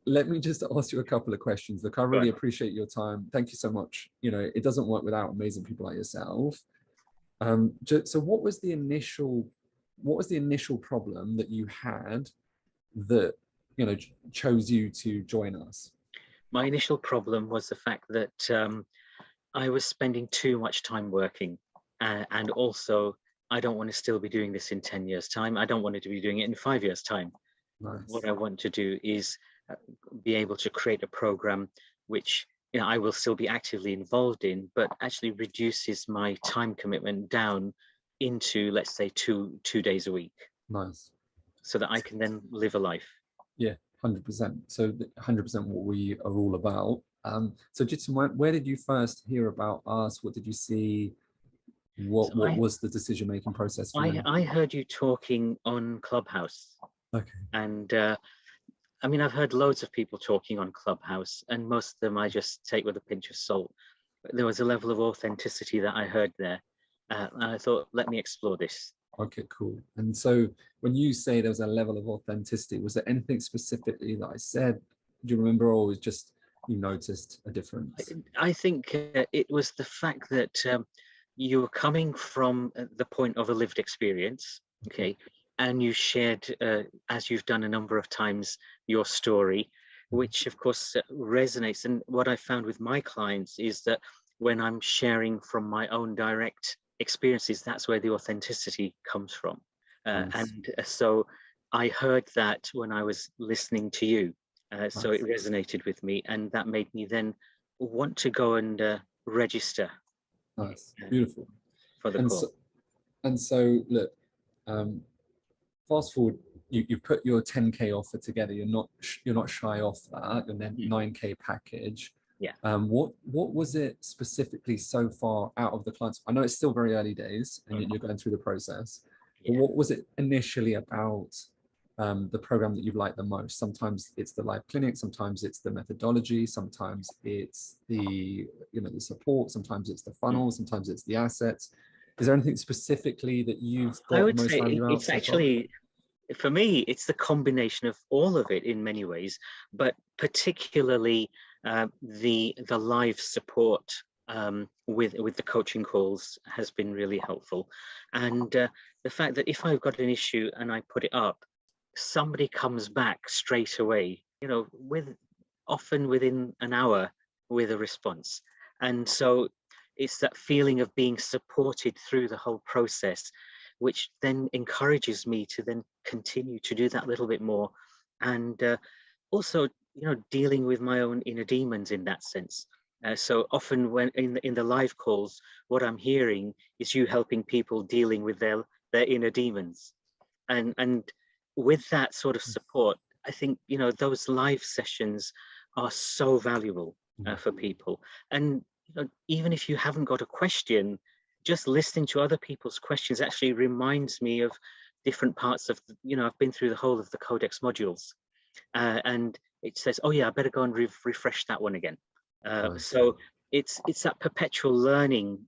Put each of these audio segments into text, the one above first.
let me just ask you a couple of questions. Look, I really appreciate your time. Thank you so much. You know, it doesn't work without amazing people like yourself. So what was the initial problem that you had that, you know, chose you to join us? My initial problem was the fact that I was spending too much time working, and also I don't want to still be doing this in 10 years' time. I don't want to be doing it in 5 years' time. Nice. What I want to do is be able to create a program which, you know, I will still be actively involved in, but actually reduces my time commitment down into, let's say, two days a week. Nice. So that I can then live a life. Yeah, 100%. So 100% what we are all about. So Jitsu, where did you first hear about us? What did you see? What was the decision-making process for you? I heard you talking on Clubhouse. Okay. And I mean, I've heard loads of people talking on Clubhouse, and most of them I just take with a pinch of salt. But there was a level of authenticity that I heard there. And I thought, let me explore this. Okay, cool. And so when you say there was a level of authenticity, was there anything specifically that I said? Do you remember, or was just you noticed a difference? I think it was the fact that you were coming from the point of a lived experience, okay, and you shared, as you've done a number of times, your story, which of course resonates. And what I found with my clients is that when I'm sharing from my own direct experiences, that's where the authenticity comes from. Nice. And so I heard that when I was listening to you. So it resonated with me, and that made me then want to go and register. Nice, beautiful. For the call. And so look, fast forward, you put your 10K offer together. You're not shy off that. Your 9K package. Yeah. What was it specifically so far out of the clients? I know it's still very early days, and you're going through the process. Yeah. But what was it initially about the program that you like the most? Sometimes it's the live clinic, sometimes it's the methodology, sometimes it's the the support, sometimes it's the funnel, sometimes it's the assets. Is there anything specifically that you've got? I would say it's actually, for me, it's the combination of all of it in many ways, but particularly the live support with the coaching calls has been really helpful, and the fact that if I've got an issue and I put it up, somebody comes back straight away, often within an hour with a response. And so it's that feeling of being supported through the whole process, which then encourages me to then continue to do that little bit more. And also, dealing with my own inner demons in that sense. So often when in the live calls, what I'm hearing is you helping people dealing with their inner demons. And with that sort of support, I think, those live sessions are so valuable for people. And even if you haven't got a question, just listening to other people's questions actually reminds me of different parts of, I've been through the whole of the Codex modules, and it says, oh yeah, I better go and refresh that one again. So it's that perpetual learning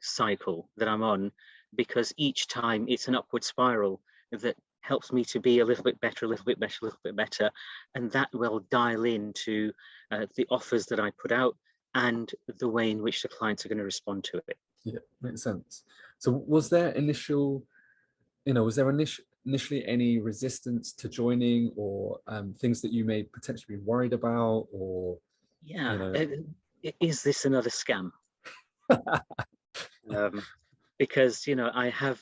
cycle that I'm on, because each time it's an upward spiral that helps me to be a little bit better, a little bit better, a little bit better. And that will dial into the offers that I put out and the way in which the clients are going to respond to it. Yeah, makes sense. So was there initially any resistance to joining, or things that you may potentially be worried about, or? Yeah, is this another scam? Because, I have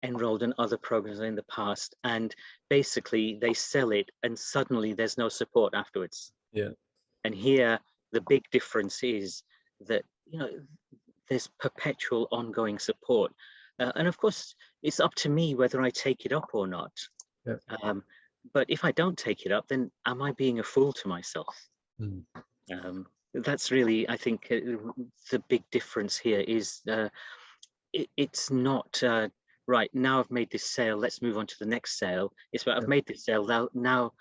enrolled in other programs in the past, and basically they sell it and suddenly there's no support afterwards. Yeah. And here the big difference is that there's perpetual ongoing support, and of course it's up to me whether I take it up or not. Yeah. But if I don't take it up, then am I being a fool to myself? That's really, I think, the big difference here is it's not right now I've made this sale, let's move on to the next sale. It's about I've made this sale now,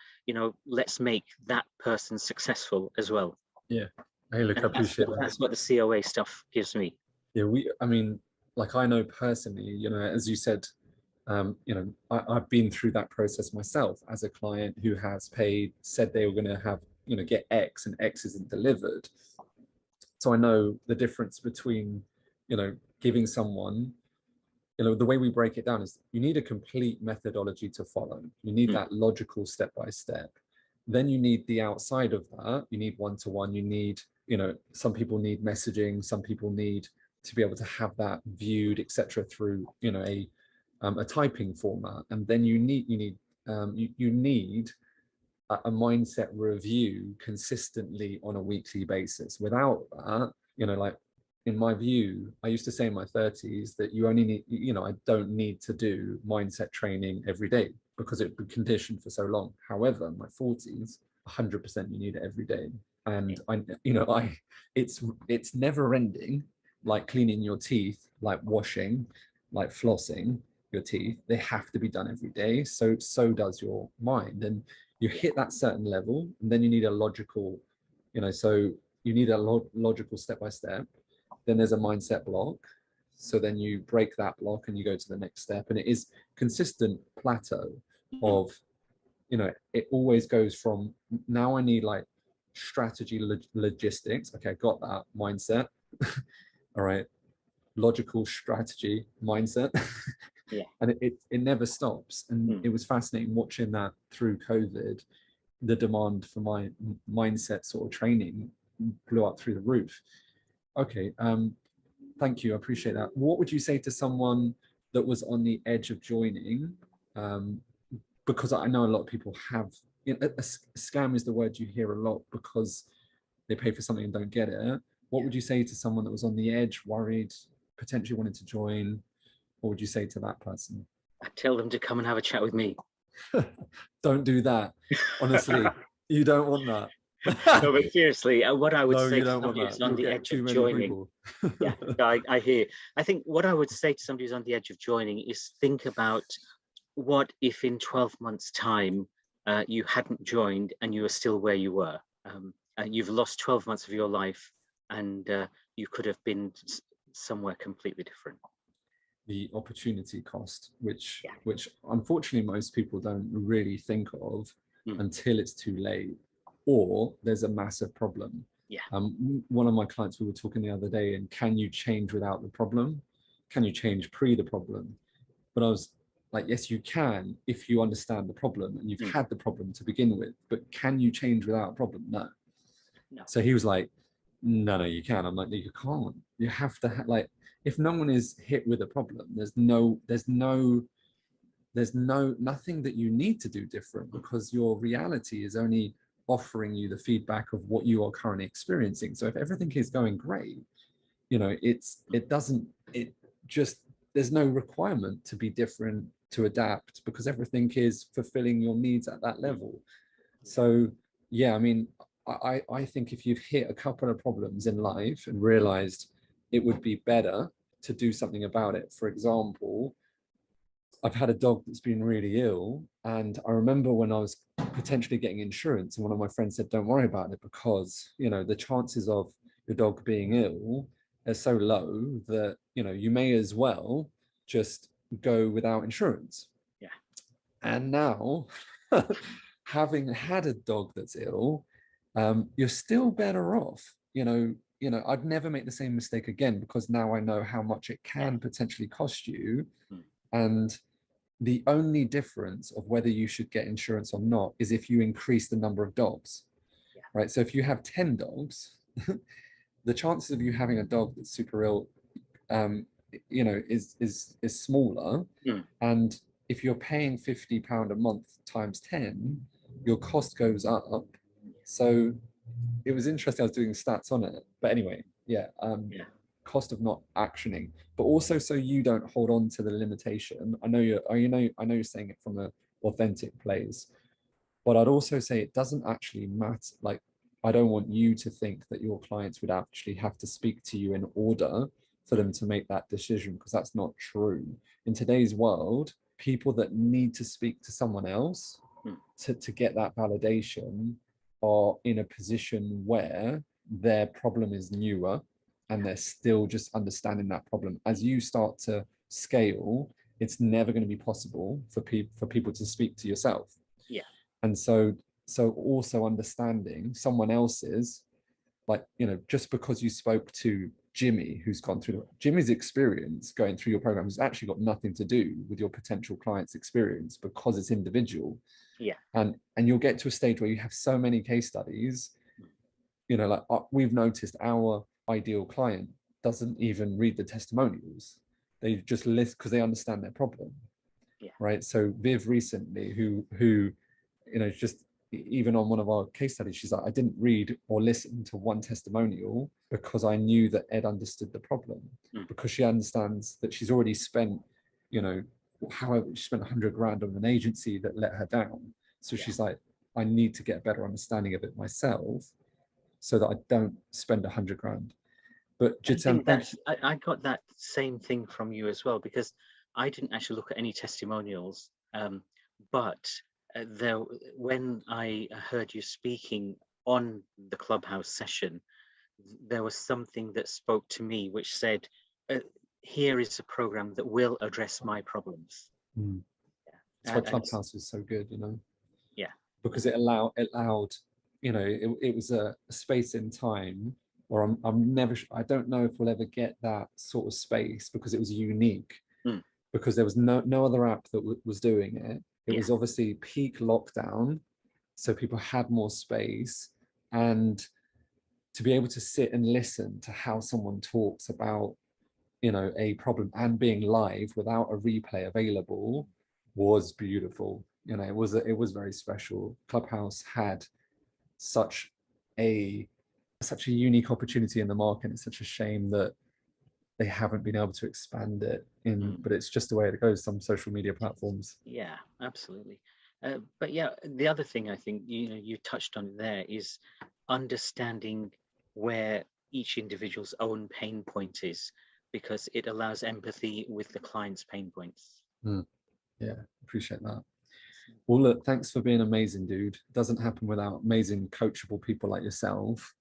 let's make that person successful as well. Yeah. Hey, look, I appreciate that. That's what the COA stuff gives me. Yeah, I mean, like, I know personally, as you said, I've been through that process myself as a client who has said they were going to have get X and X isn't delivered. So I know the difference between, giving someone, the way we break it down is you need a complete methodology to follow. You need that logical step by step. Then you need the outside of that. You need one-to-one. You need, some people need messaging. Some people need to be able to have that viewed, etc., through, a typing format. And then you need a mindset review consistently on a weekly basis. Without that, like in my view, I used to say in my 30s that you only need, I don't need to do mindset training every day because it would be conditioned for so long. However, in my 40s, 100% you need it every day. And it's never ending, like cleaning your teeth, like washing, like flossing your teeth. They have to be done every day. So does your mind. And you hit that certain level, and then you need a logical, so you need a logical step by step. Then there's a mindset block. So then you break that block and you go to the next step. And it is consistent plateau of, it always goes from, now I need like strategy, logistics. Okay, got that mindset. All right, logical strategy, mindset. Yeah. And it never stops. And it was fascinating watching that through COVID. The demand for my mindset sort of training blew up through the roof. Okay, thank you, I appreciate that. What would you say to someone that was on the edge of joining? Because I know a lot of people have, a scam is the word you hear a lot because they pay for something and don't get it. What would you say to someone that was on the edge, worried, potentially wanted to join? What would you say to that person? I'd tell them to come and have a chat with me. Don't do that. Honestly, you don't want that. No, but seriously, what I would say to somebody who's on the edge of joining, yeah, I hear. I think what I would say to somebody who's on the edge of joining is think about what if in 12 months' time you hadn't joined and you were still where you were. You've lost 12 months of your life and you could have been somewhere completely different. The opportunity cost, which unfortunately most people don't really think of until it's too late, or there's a massive problem. One of my clients, we were talking the other day, and can you change without the problem? Can you change pre the problem? But I was like, yes, you can if you understand the problem and you've had the problem to begin with. But can you change without a problem? No. So he was like, no, you can. I'm like, no, you can't. You have to like, if no one is hit with a problem, there's nothing that you need to do different, because your reality is only offering you the feedback of what you are currently experiencing. So if everything is going great, there's no requirement to be different, to adapt, because everything is fulfilling your needs at that level. So yeah, I mean, I think if you've hit a couple of problems in life and realized it would be better to do something about it. For example, I've had a dog that's been really ill, and I remember when I was potentially getting insurance, and one of my friends said, don't worry about it, because the chances of your dog being ill are so low that you may as well just go without insurance. And now having had a dog that's ill, you're still better off. I'd never make the same mistake again, because now I know how much it can potentially cost you. And the only difference of whether you should get insurance or not is if you increase the number of dogs, right? So if you have 10 dogs, the chances of you having a dog that's super ill, is smaller. And if you're paying £50 a month times 10, your cost goes up. So it was interesting. I was doing stats on it, but anyway, cost of not actioning, but also so you don't hold on to the limitation. I know you're saying it from an authentic place, but I'd also say it doesn't actually matter. Like, I don't want you to think that your clients would actually have to speak to you in order for them to make that decision, because that's not true. In today's world, people that need to speak to someone else to get that validation are in a position where their problem is newer and they're still just understanding that problem. As you start to scale, it's never going to be possible for people to speak to yourself. And so so also understanding someone else's, like, you know, just because you spoke to Jimmy, who's gone through Jimmy's experience going through your program has actually got nothing to do with your potential client's experience because it's individual. Yeah. And you'll get to a stage where you have so many case studies, you know, like we've noticed our ideal client doesn't even read the testimonials. They just list because they understand their problem. Yeah. Right. So Viv recently, who, you know, just even on one of our case studies, she's like, I didn't read or listen to one testimonial because I knew that Ed understood the problem, because she understands that she's already spent, you know, however, she spent 100 grand on an agency that let her down. So she's like, I need to get a better understanding of it myself so that I don't spend 100 grand. But I think I got that same thing from you as well, because I didn't actually look at any testimonials, but there, when I heard you speaking on the Clubhouse session, there was something that spoke to me, which said, here is a program that will address my problems. That's why Clubhouse was so good, you know. Yeah. Because it allowed, you know, it was a space in time where I'm never, I don't know if we'll ever get that sort of space, because it was unique, because there was no other app that was doing it. It was obviously peak lockdown, so people had more space, and to be able to sit and listen to how someone talks about, you know, a problem and being live without a replay available was beautiful. You know, it was very special. Clubhouse had such a unique opportunity in the market. It's such a shame that they haven't been able to expand it in, but it's just the way it goes, some social media platforms. Yeah, absolutely. But yeah, the other thing I think, you know, you touched on there is understanding where each individual's own pain point is, because it allows empathy with the client's pain points. Yeah, appreciate that. Well, look, thanks for being amazing, dude. It doesn't happen without amazing coachable people like yourself.